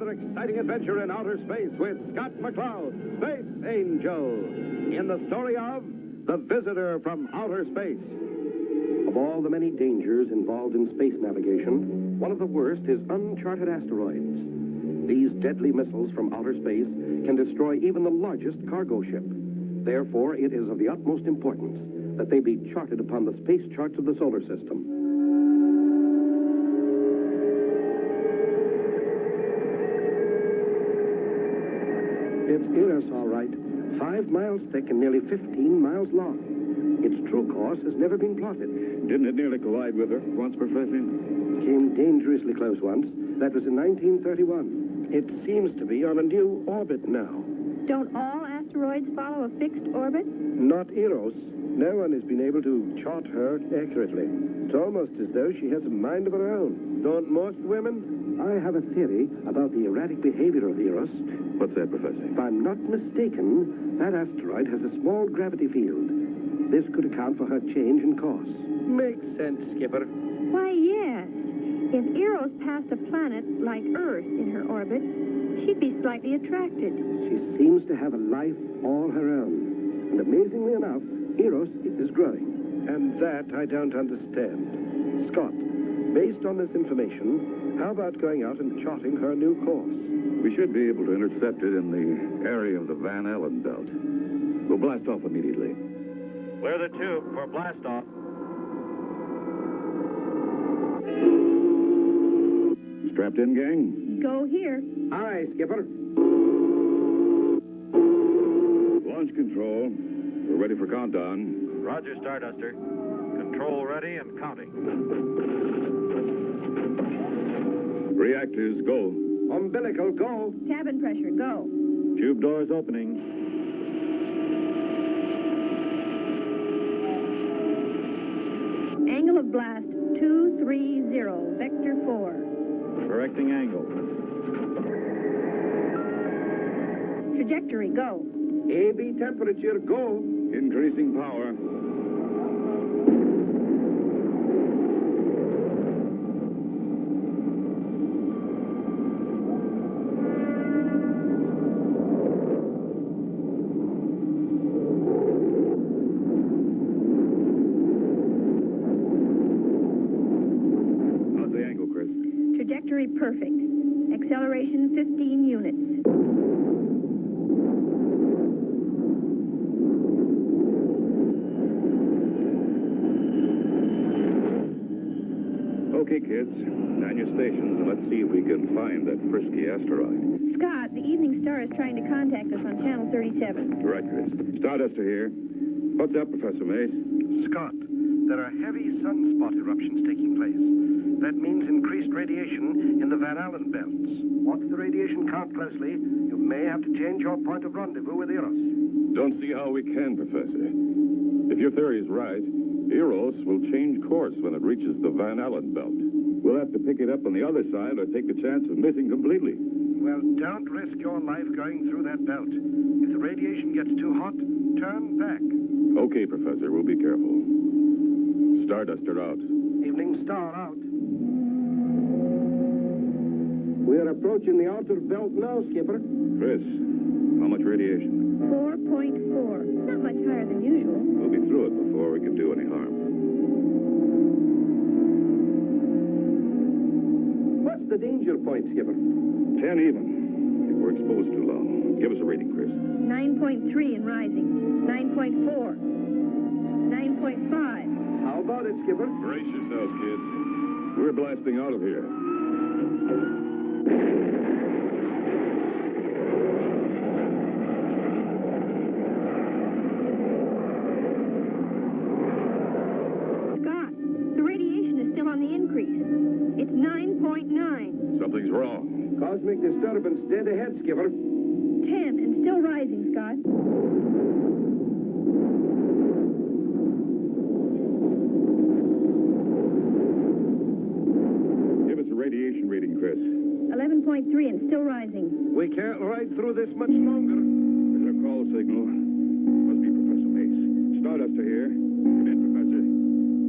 another exciting adventure in outer space with Scott McCloud, Space Angel, in the story of The Visitor from Outer Space. Of all the many dangers involved in space navigation, one of the worst is uncharted asteroids. These deadly missiles from outer space can destroy even the largest cargo ship. Therefore, it is of the utmost importance that they be charted upon the space charts of the solar system. It's Eros, all right. 5 miles thick and nearly 15 miles long. Its true course has never been plotted. Didn't it nearly collide with her once, Professor? Came dangerously close once. That was in 1931. It seems to be on a new orbit now. Don't all asteroids follow a fixed orbit? Not Eros. No one has been able to chart her accurately. It's almost as though she has a mind of her own. Don't most women? I have a theory about the erratic behavior of Eros. What's that, Professor? If I'm not mistaken, that asteroid has a small gravity field. This could account for her change in course. Makes sense, Skipper. Why, yes. If Eros passed a planet like Earth in her orbit, she'd be slightly attracted. She seems to have a life all her own. And amazingly enough, Eros is growing. And that I don't understand. Scott, based on this information, how about going out and charting her new course? We should be able to intercept it in the area of the Van Allen belt. We'll blast off immediately. Clear the tube for blast off. Strapped in, gang? Go here. Aye, Skipper. Launch control. We're ready for countdown. Roger, Starduster. Control ready and counting. Reactors, go. Umbilical, go. Cabin pressure, go. Tube doors opening. Angle of blast 230, vector 4. Correcting angle. Trajectory, go. AB temperature, go. Increasing power. How's the angle, Chris? Trajectory perfect. Acceleration 15 units. Okay, kids. Man your stations and let's see if we can find that frisky asteroid. Scott, the Evening Star is trying to contact us on channel 37. Right, Chris. Starduster here. What's up, Professor Mace? Scott, there are heavy sunspot eruptions taking place. That means increased radiation in the Van Allen belts. Watch the radiation count closely. You may have to change your point of rendezvous with Eros. Don't see how we can, Professor. If your theory is right, Eros will change course when it reaches the Van Allen belt. We'll have to pick it up on the other side or take the chance of missing completely. Well, don't risk your life going through that belt. If the radiation gets too hot, turn back. Okay, Professor, we'll be careful. Starduster out. Evening Star out. We're approaching the outer belt now, Skipper. Chris, how much radiation? 4.4. Not much higher than usual. We'll be through it before we can do any harm. What's the danger point, Skipper? 10 even. If we're exposed too long. Give us a reading, Chris. 9.3 and rising. 9.4. 9.5. How about it, Skipper? Brace yourselves, kids. We're blasting out of here. Scott, the radiation is still on the increase. It's 9.9. Something's wrong. Cosmic disturbance dead ahead, Skipper. 10 and still rising, Scott. Give us a radiation reading, Chris. 11.3 and still rising. We can't ride through this much longer. There's our call signal. Must be Professor Mace. Starduster here. Come in, Professor.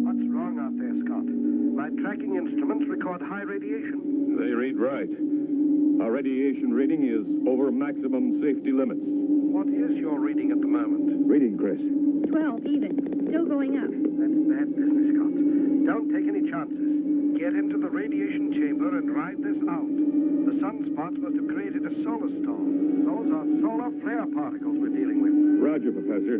What's wrong out there, Scott? My tracking instruments record high radiation. They read right. Our radiation reading is over maximum safety limits. What is your reading at the moment? Reading, Chris. 12 even. Still going up. That's bad business, Scott. Don't take any chances. Get into the radiation chamber and ride this out. The sunspots must have created a solar storm. Those are solar flare particles we're dealing with. Roger, Professor.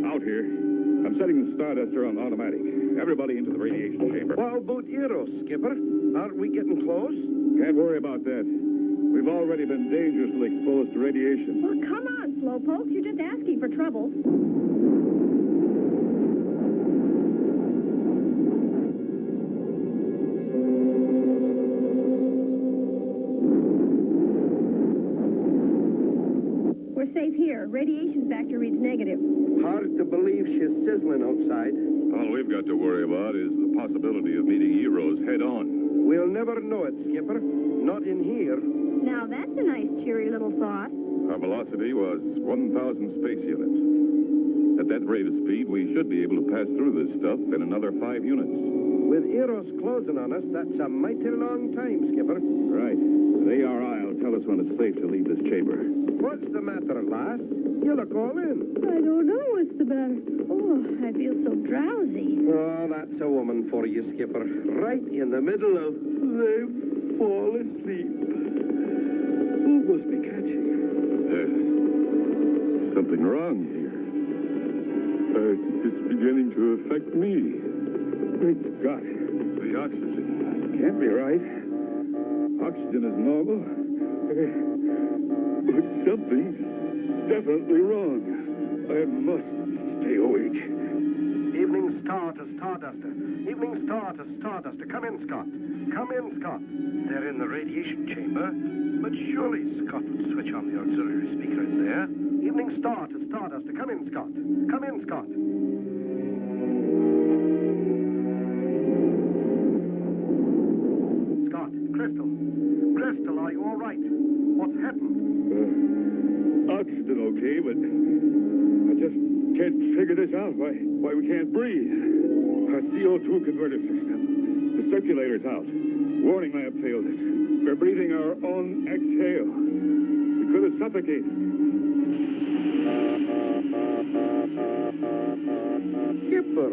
Out here. I'm setting the Starduster on automatic. Everybody into the radiation chamber. What about Eros, Skipper? Aren't we getting close? Can't worry about that. We've already been dangerously exposed to radiation. Well, come on, slowpokes. You're just asking for trouble. We're safe here. Radiation factor reads negative. Hard to believe she's sizzling outside. All we've got to worry about is the possibility of meeting Eros head-on. We'll never know it, Skipper. Not in here. Now, that's a nice, cheery little thought. Our velocity was 1,000 space units. At that rate of speed, we should be able to pass through this stuff in another 5 units. With Eros closing on us, that's a mighty long time, Skipper. Right. The ARI will tell us when it's safe to leave this chamber. What's the matter, lass? You look all in. I don't know what's the matter. Oh, I feel so drowsy. Oh, that's a woman for you, Skipper. Right in the middle of... They fall asleep. Who must be catching? There's something wrong here. It's beginning to affect me. Great Scott. The oxygen can't be right. Oxygen is normal. But something's definitely wrong. I must stay awake. Evening star to Starduster. Evening star to Starduster. Come in, Scott. Come in, Scott. They're in the radiation chamber, but surely Scott would switch on the auxiliary speaker in there. Evening star to Starduster. Come in, Scott. Come in, Scott. Scott, Crystal. Crystal, are you all right? What's happened? Oxygen okay, but I just can't figure this out. Why we can't breathe. Our CO2 converter system. The circulator's out. Warning lamp failed us. We're breathing our own exhale. We could have suffocated. Skipper,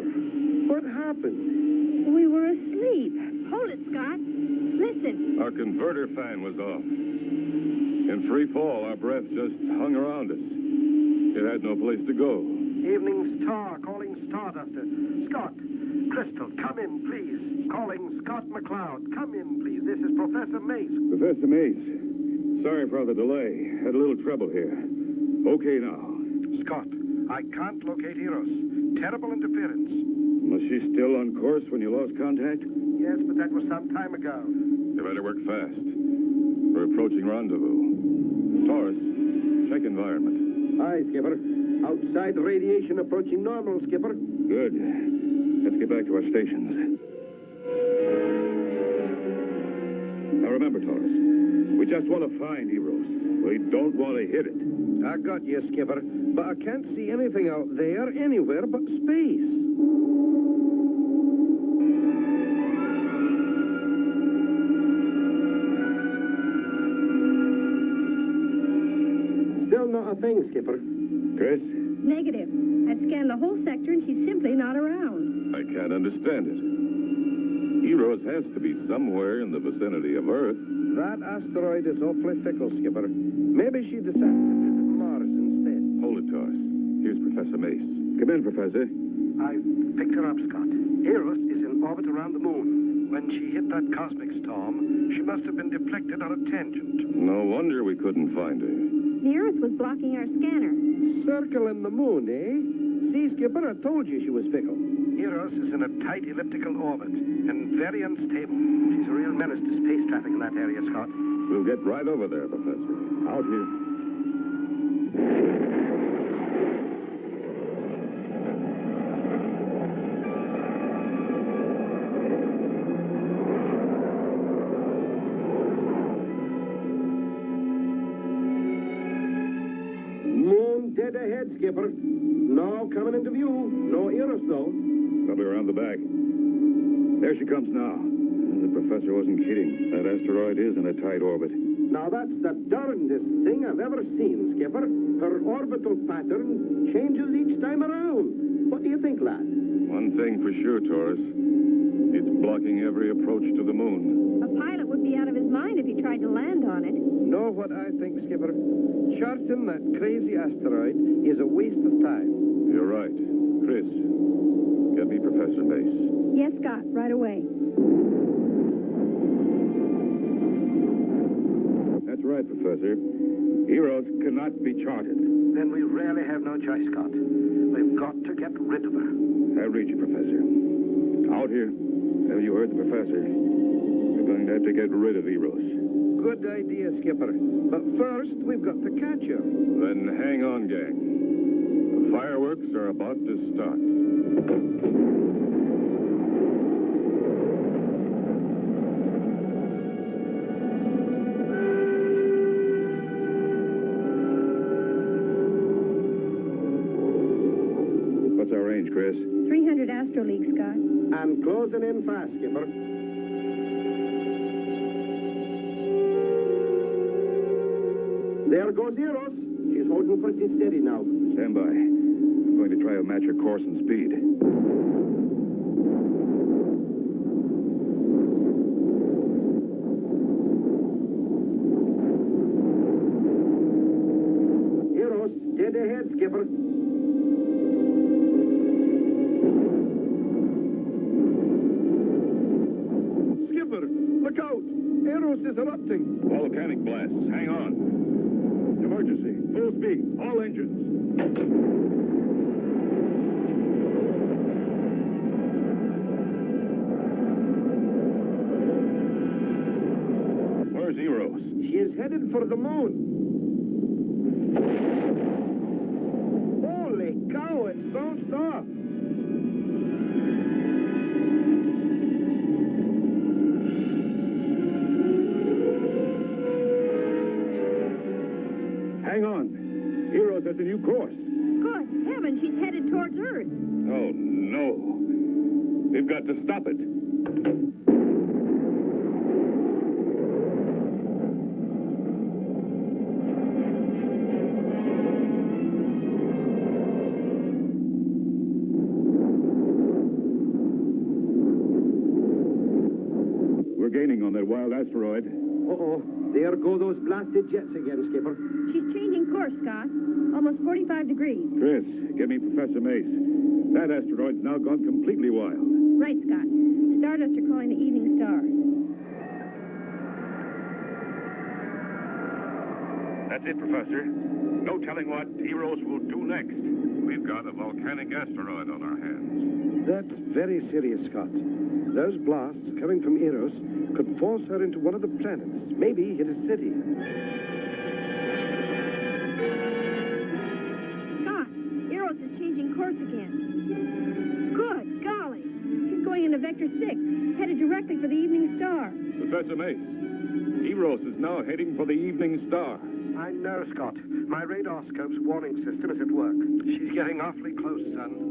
what happened? We were asleep. Hold it, Scott. Listen. Our converter fan was off. In free fall, our breath just hung around us. It had no place to go. Evening star calling Starduster. Scott, Crystal, come in, please. Calling Scott McCloud. Come in, please. This is Professor Mace. Professor Mace, sorry for the delay. Had a little trouble here. Okay now. Scott, I can't locate Eros. Terrible interference. Was she still on course when you lost contact? Yes, but that was some time ago. You better work fast. We're approaching rendezvous. Taurus, check environment. Aye, Skipper. Outside radiation approaching normal, Skipper. Good. Let's get back to our stations. Now remember, Taurus, we just want to find Eros. We don't want to hit it. I got you, Skipper. But I can't see anything out there anywhere but space. Still not a thing, Skipper. Chris? Negative. I've scanned the whole sector and she's simply not around. I can't understand it. Eros has to be somewhere in the vicinity of Earth. That asteroid is awfully fickle, Skipper. Maybe she decided to visit Mars instead. Hold it, Taurus. Here's Professor Mace. Come in, Professor. I picked her up, Scott. Eros is in orbit around the moon. When she hit that cosmic storm, she must have been deflected on a tangent. No wonder we couldn't find her. The Earth was blocking our scanner. Circling the moon, eh? See, Skipper, I told you she was fickle. Eros is in a tight elliptical orbit and very unstable. She's a real menace to space traffic in that area, Scott. We'll get right over there, Professor. Out here. Moon dead ahead, Skipper. No coming into view. No Eros, though. Probably around the back. There she comes now. The professor wasn't kidding. That asteroid is in a tight orbit. Now, that's the darndest thing I've ever seen, Skipper. Her orbital pattern changes each time around. What do you think, lad? One thing for sure, Taurus. It's blocking every approach to the moon. A pilot would be out of his mind if he tried to land on it. Know what I think, Skipper? Charting that crazy asteroid is a waste of time. You're right. Chris, get me Professor Mace. Yes, Scott, right away. That's right, Professor. Eros cannot be charted. Then we really have no choice, Scott. We've got to get rid of her. I read you, Professor. Out here. Have you heard the Professor? We're going to have to get rid of Eros. Good idea, Skipper. But first, we've got to catch her. Then hang on, gang. The fireworks are about to start. What's our range, Chris? 300 astro leagues, Scott. And closing in fast, Skipper. There goes Eros. She's holding pretty steady now. Stand by. I'm going to try to match her course and speed. Eros, dead ahead, Skipper. Skipper, look out! Eros is erupting. Volcanic blasts. Hang on. Emergency. Full speed. All engines. Where's Eros? She is headed for the moon. Holy cow, it's bounced off. Hang on. Eros has a new course. Good heavens, she's headed towards Earth. Oh, no. We've got to stop it. We're gaining on that wild asteroid. Uh-oh. There go those blasted jets again, Skipper. She's changing course, Scott. Almost 45 degrees. Chris, give me Professor Mace. That asteroid's now gone completely wild. Right, Scott. Stardust are calling the Evening Star. That's it, Professor. No telling what Eros will do next. We've got a volcanic asteroid on our hands. That's very serious, Scott. Those blasts coming from Eros could force her into one of the planets, maybe hit a city. Scott, Eros is changing course again. Good golly. She's going into Vector 6, headed directly for the Evening Star. Professor Mace, Eros is now heading for the Evening Star. I know, Scott. My radar scope's warning system is at work. She's getting awfully close, son.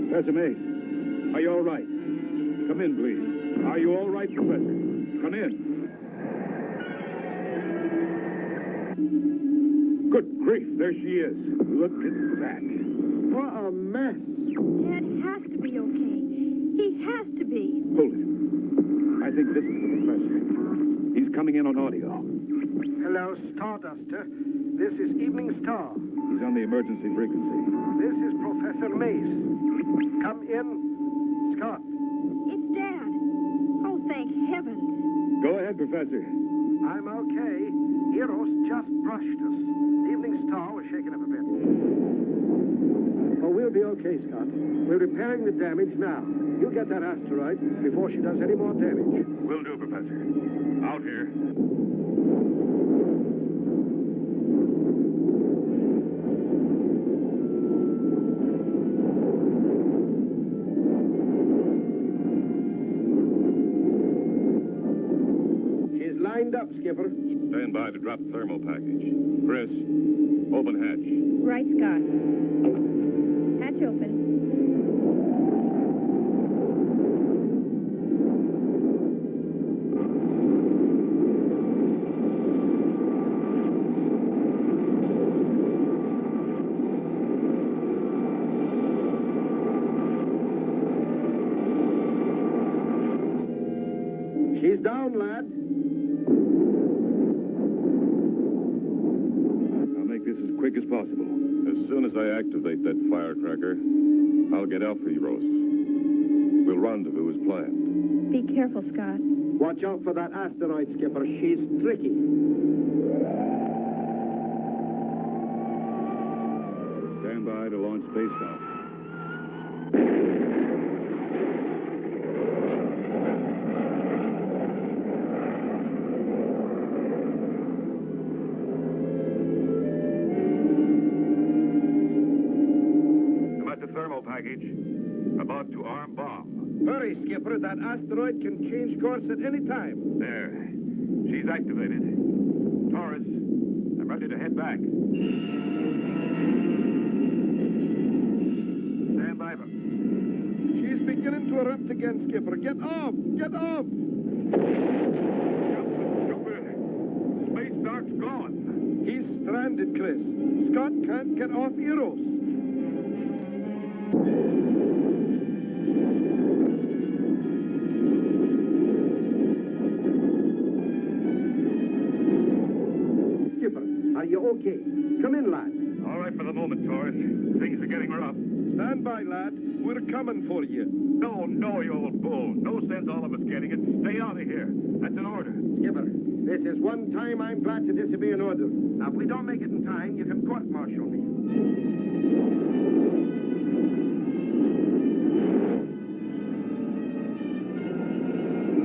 Professor Mace, are you all right? Come in, please. Are you all right, Professor? Come in. Good grief, there she is. Look at that. What a mess. Dad has to be okay. He has to be. Hold it. I think this is the Professor. He's coming in on audio. Hello, Starduster. This is Evening Star. He's on the emergency frequency. This is Professor Mace. Come in. Scott. It's Dad. Oh, thank heavens. Go ahead, Professor. I'm okay. Eros just brushed us. The Evening Star was shaken up a bit. Oh, we'll be okay, Scott. We're repairing the damage now. You get that asteroid before she does any more damage. Will do, Professor. Out here. Stand by to drop thermal package. Chris, open hatch. Right, Scott. Hatch open. She's down, lad. I'll make this as quick as possible. As soon as I activate that firecracker, I'll get Alpha Eros. We'll rendezvous as planned. Be careful, Scott. Watch out for that asteroid, Skipper. She's tricky. Stand by to launch spacecraft. Thermal package. About to arm bomb. Hurry, Skipper. That asteroid can change course at any time. There. She's activated. Taurus, I'm ready to head back. Stand by them. She's beginning to erupt again, Skipper. Get off! Get off! Space Dark's gone. He's stranded, Chris. Scott can't get off Eros. Are you okay? Come in, lad. All right for the moment, Taurus. Things are getting rough. Stand by, lad. We're coming for you. No, you old bull. No sense all of us getting it. Stay out of here. That's an order. Skipper, this is one time I'm glad to disobey an order. Now, if we don't make it in time, you can court-martial me.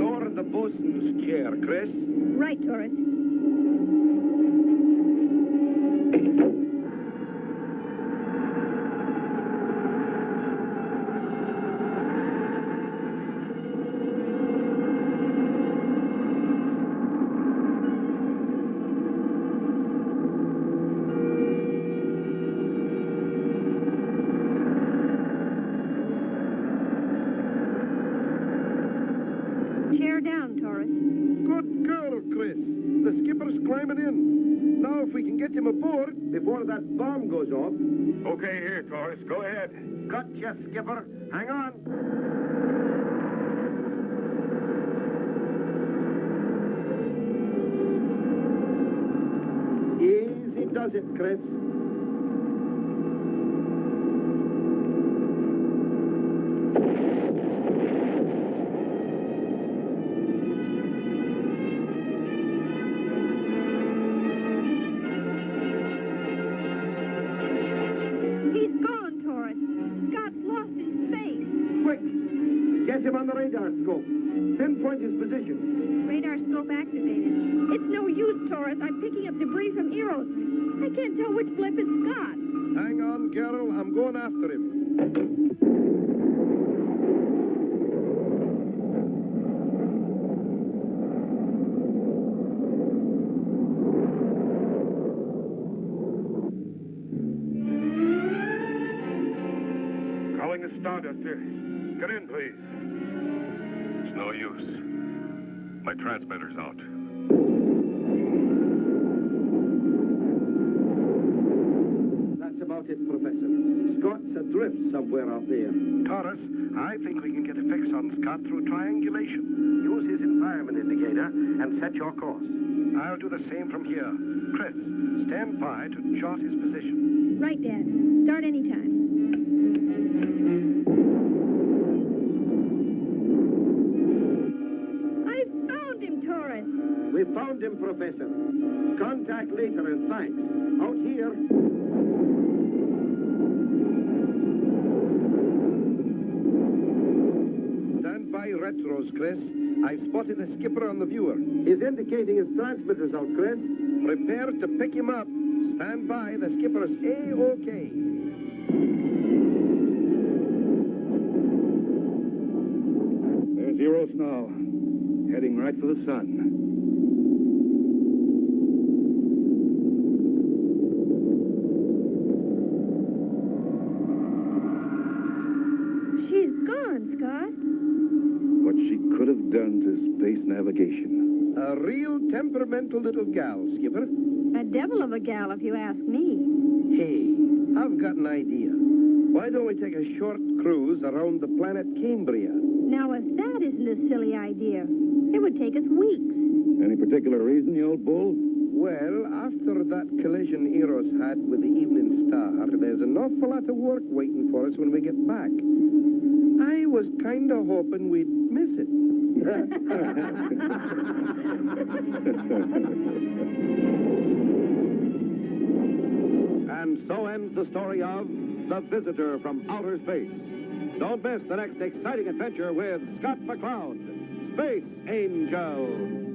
Lower the bosun's chair, Chris. Right, Taurus. Chair down, Taurus. Good girl, Chris. The skipper's climbing in. Now, if we can get him aboard before that bomb goes off. Okay, here, Taurus. Go ahead. Gotcha, Skipper. Hang on. Easy does it, Chris. Get him on the radar scope. Pinpoint his position. Radar scope activated. It's no use, Taurus. I'm picking up debris from Eros. I can't tell which blip is Scott. Hang on, girl. I'm going after him. Calling the Starduster. Get in, please. It's no use. My transmitter's out. That's about it, Professor. Scott's adrift somewhere out there. Taurus, I think we can get a fix on Scott through triangulation. Use his environment indicator and set your course. I'll do the same from here. Chris, stand by to chart his position. Right, Dad. Start anytime. We found him, Professor. Contact later, and thanks. Out here. Stand by retros, Chris. I've spotted the skipper on the viewer. He's indicating his transmitter's out, Chris. Prepare to pick him up. Stand by. The skipper's A-OK. There's Eros now. Heading right for the sun. real temperamental little gal, Skipper. A devil of a gal, if you ask me. Hey, I've got an idea. Why don't we take a short cruise around the planet Cambria? Now, if that isn't a silly idea, it would take us weeks. Any particular reason, you old bull? Well, after that collision Eros had with the Evening Star, there's an awful lot of work waiting for us when we get back. I was kind of hoping we'd miss it. And so ends the story of The Visitor from Outer Space. Don't miss the next exciting adventure with Scott McCloud, Space Angel.